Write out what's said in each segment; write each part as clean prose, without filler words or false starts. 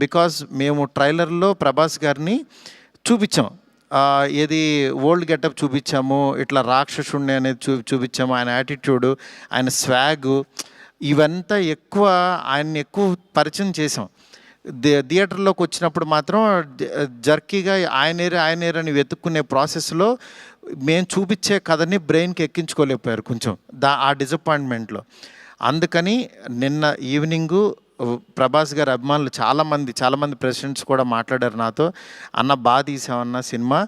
Because మేము ట్రైలర్లో ప్రభాస్ గారిని చూపించాం. ఏది ఓల్డ్ గెటప్ చూపించాము, ఇట్లా రాక్షసుణ్ణి అనేది చూపించాము, ఆయన యాటిట్యూడు, ఆయన స్వాగు, ఇవంతా ఎక్కువ ఆయన్ని ఎక్కువ పరిచయం చేసాం. థియేటర్లోకి వచ్చినప్పుడు మాత్రం జర్కీగా ఆయనేరు అని వెతుక్కునే ప్రాసెస్లో మేము చూపించే కథని బ్రెయిన్కి ఎక్కించుకోలేకపోయారు కొంచెం ఆ డిసప్పాయింట్మెంట్లో. అందుకని నిన్న ఈవినింగు ప్రభాస్ గారి అభిమానులు చాలామంది ప్రెసిడెంట్స్ కూడా మాట్లాడారు నాతో, అన్న బాగా తీసామన్న సినిమా,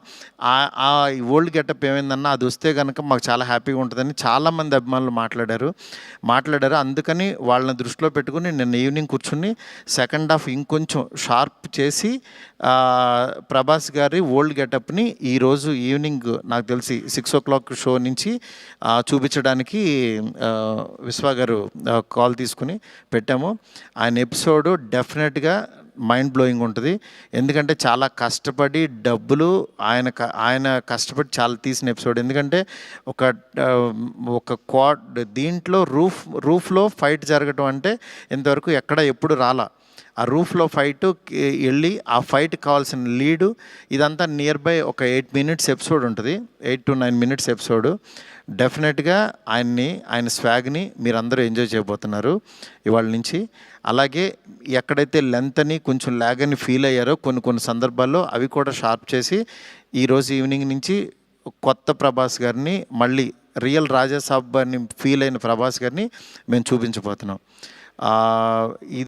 ఆ ఓల్డ్ గెటప్ ఏమైందన్నా అది వస్తే కనుక మాకు చాలా హ్యాపీగా ఉంటుందని చాలామంది అభిమానులు మాట్లాడారు. అందుకని వాళ్ళని దృష్టిలో పెట్టుకుని నిన్న ఈవినింగ్ కూర్చుని సెకండ్ హాఫ్ ఇంకొంచెం షార్ప్ చేసి ప్రభాస్ గారి ఓల్డ్ గెటప్ని ఈరోజు ఈవినింగ్ నాకు తెలిసి 6 o'clock షో నుంచి చూపించడానికి విశ్వ గారు కాల్ తీసుకుని పెట్టాము. ఆయన ఎపిసోడు డెఫినెట్గా మైండ్ బ్లోయింగ్ ఉంటుంది. ఎందుకంటే చాలా కష్టపడి డబ్బులు ఆయన కష్టపడి చాలా తీసిన ఎపిసోడ్. ఎందుకంటే ఒక దీంట్లో రూఫ్లో ఫైట్ జరగటం అంటే ఇంతవరకు ఎప్పుడు రాలా. ఆ రూఫ్లో ఫైట్ వెళ్ళి ఆ ఫైట్కి కావాల్సిన లీడు ఇదంతా నియర్ బై ఒక 8 minutes ఎపిసోడ్ ఉంటుంది, 8 to 9 minutes ఎపిసోడు. డెఫినెట్గా ఆయన స్వాగ్ని మీరందరూ ఎంజాయ్ చేయబోతున్నారు ఇవాళ నుంచి. అలాగే ఎక్కడైతే లెంత్ అని కొంచెం ల్యాగ్ అని ఫీల్ అయ్యారో కొన్ని సందర్భాల్లో అవి కూడా షార్ప్ చేసి ఈరోజు ఈవినింగ్ నుంచి కొత్త ప్రభాస్ గారిని, మళ్ళీ రియల్ రాజాసాబ్ అని ఫీల్ అయిన ప్రభాస్ గారిని మేము చూపించబోతున్నాం.